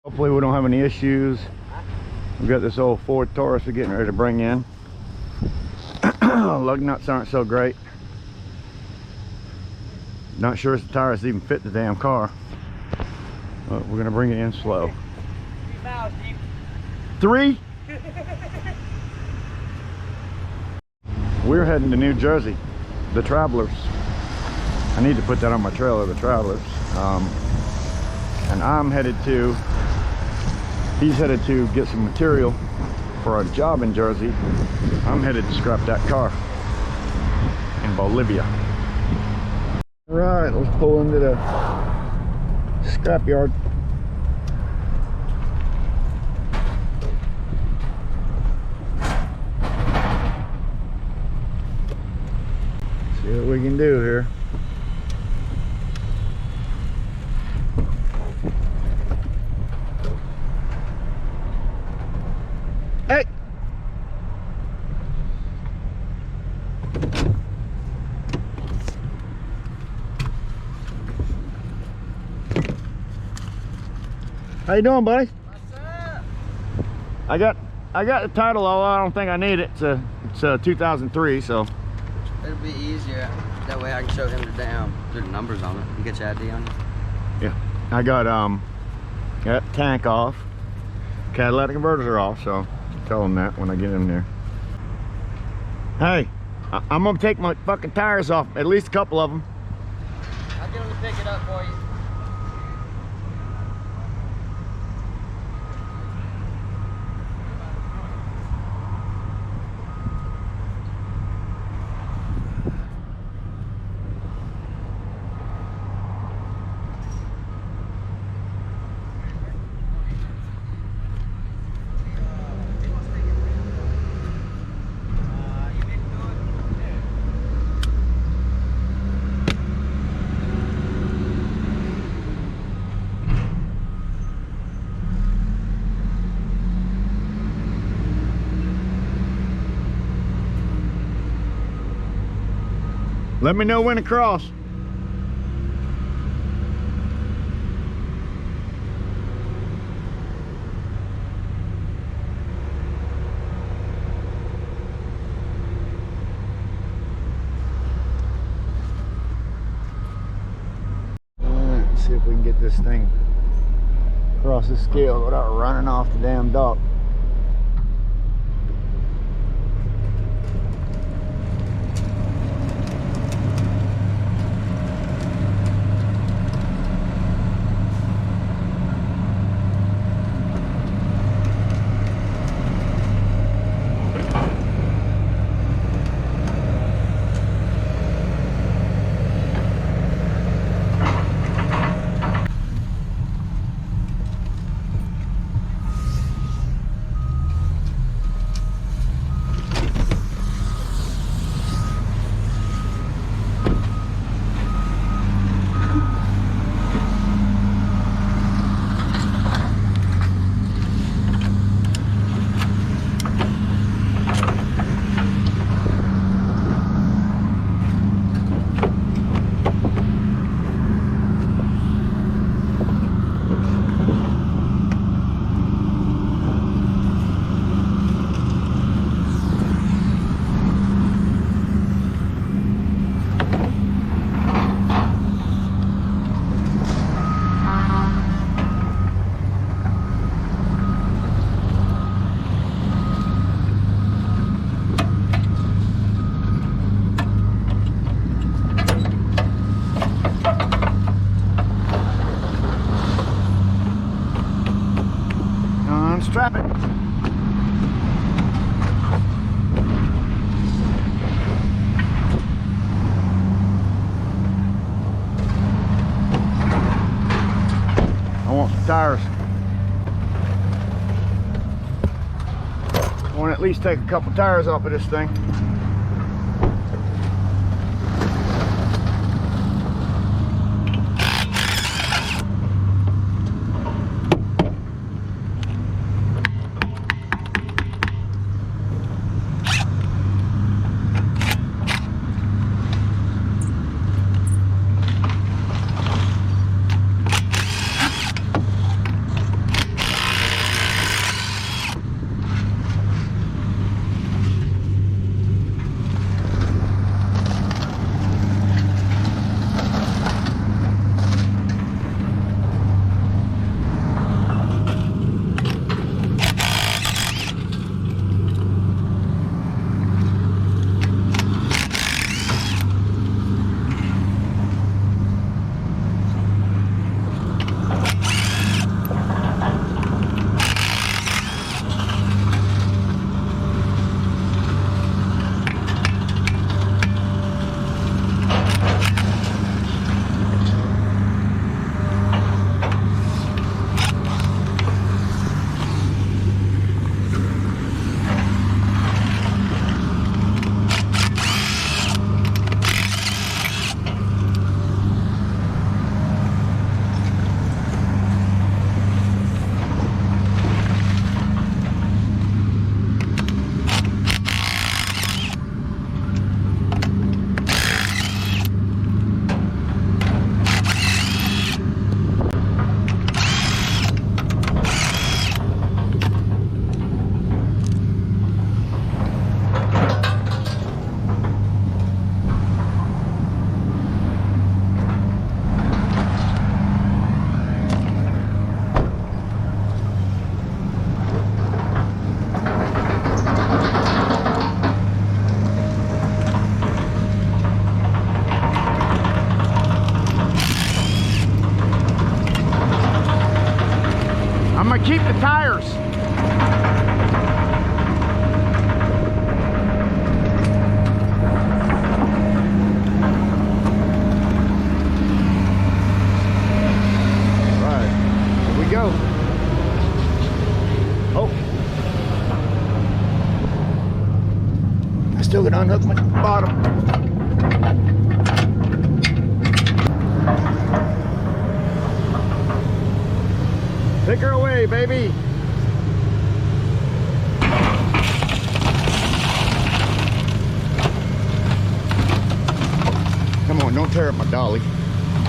Hopefully we don't have any issues. We've got this old Ford Taurus we're getting ready to bring in. Lug nuts aren't so great. Not sure if the tires even fit the damn car. But we're gonna bring it in slow. 3 miles deep. 3? We're heading to New Jersey, the Travelers. I need to put that on my trailer, the Travelers. And I'm headed to, he's headed to get some material for a job in Jersey. I'm headed to scrap that car in Bolivia. All right, let's pull into the scrap yard. See what we can do here. Hey! How you doing, buddy? What's up? I got the title, although I don't think I need it. It's a 2003, so It'll be easier. That way I can show him the numbers on it and get your ID on it. yeah. I got tank off. Catalytic converters are off, so tell them that when I get in there. Hey, I'm gonna take my fucking tires off, at least a couple of them. I'll get him to pick it up for you. Let me know when to cross. Let's see if we can get this thing across the scale without running off the damn dock. Unstrap it. I want some tires. I want to at least take a couple tires off of this thing. I'm gonna keep the tires. All right, here we go. Oh, I still got unhook my bottom. Take her away, baby. Come on, don't tear up my dolly.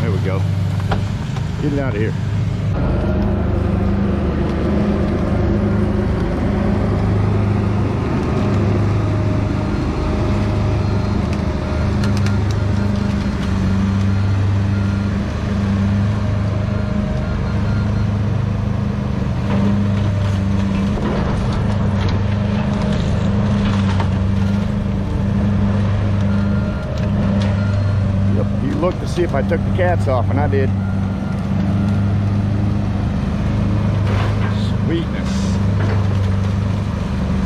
There we go. Get it out of here. Look to see if I took the cats off, and I did. Sweetness.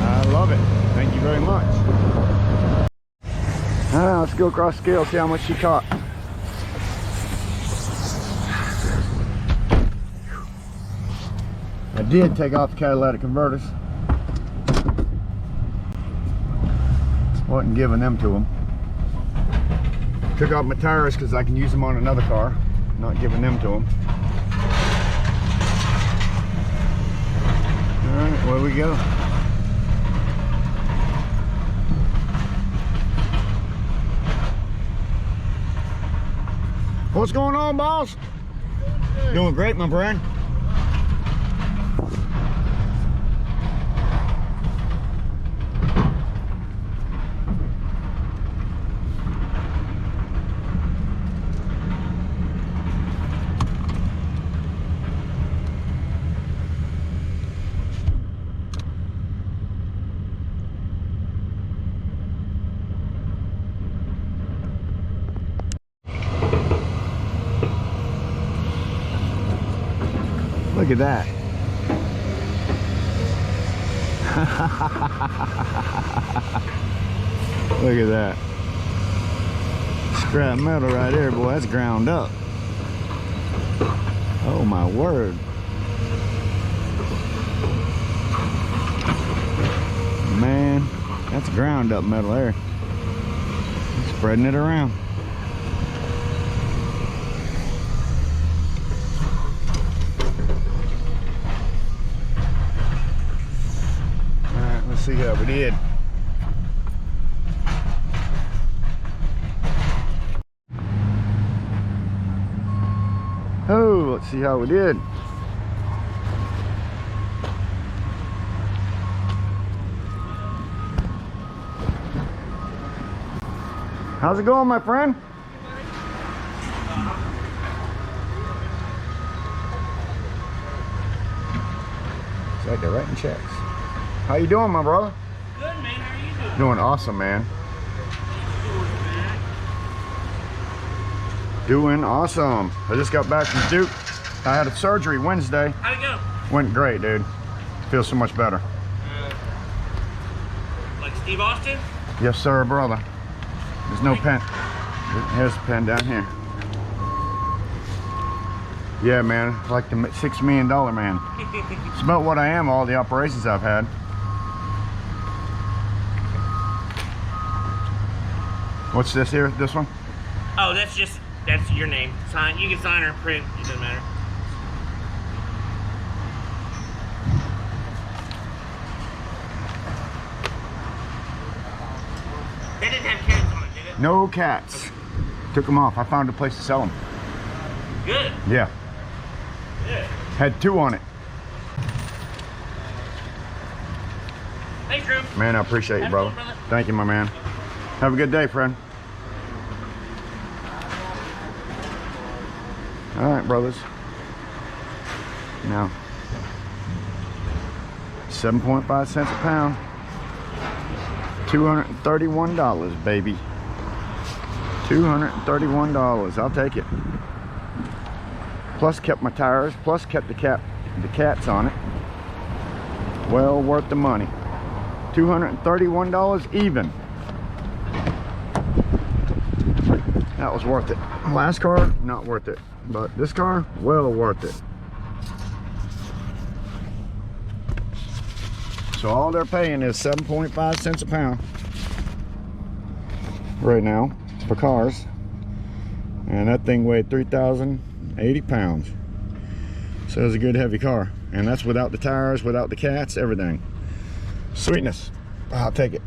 I love it. Thank you very much. Let's go across the scale, see how much she caught. I did take off the catalytic converters. Wasn't giving them to them. Took off my tires because I can use them on another car. Not giving them to them. Alright, where we go? What's going on, boss? Doing great, my friend. Look at that. Look at that. Scrap metal right there, boy. That's ground up. Oh my word. Man, that's ground up metal there. Spreading it around. See how we did. Oh, let's see how we did. How's it going, my friend? It's like they're writing checks. How you doing, my brother? Good, man. How are you doing? Doing awesome, man. Doing awesome. I just got back from Duke. I had a surgery Wednesday. How'd it go? Went great, dude. Feels so much better. Like Steve Austin? Yes, sir, brother. There's no pen. Here's the pen down here. Yeah, man. Like the $6 million man. It's about what I am, all the operations I've had. What's this here? This one? Oh, that's your name. Sign. You can sign or print. It doesn't matter. They didn't have cats on it, did it? No cats. Okay. Took them off. I found a place to sell them. Good. Yeah. Good. Had 2 on it. Thanks, Drew. Man, I appreciate you, brother. Thank you, my man. Have a good day, friend. All right, brothers. Now, 7.5 cents a pound. $231, baby. $231. I'll take it. Plus kept my tires, plus kept the the cats on it. Well worth the money. $231 even. That was worth it. Last car, not worth it. But this car, well worth it. So all they're paying is 7.5 cents a pound right now for cars. And that thing weighed 3,080 pounds. So it's a good heavy car. And that's without the tires, without the cats, everything. Sweetness. I'll take it.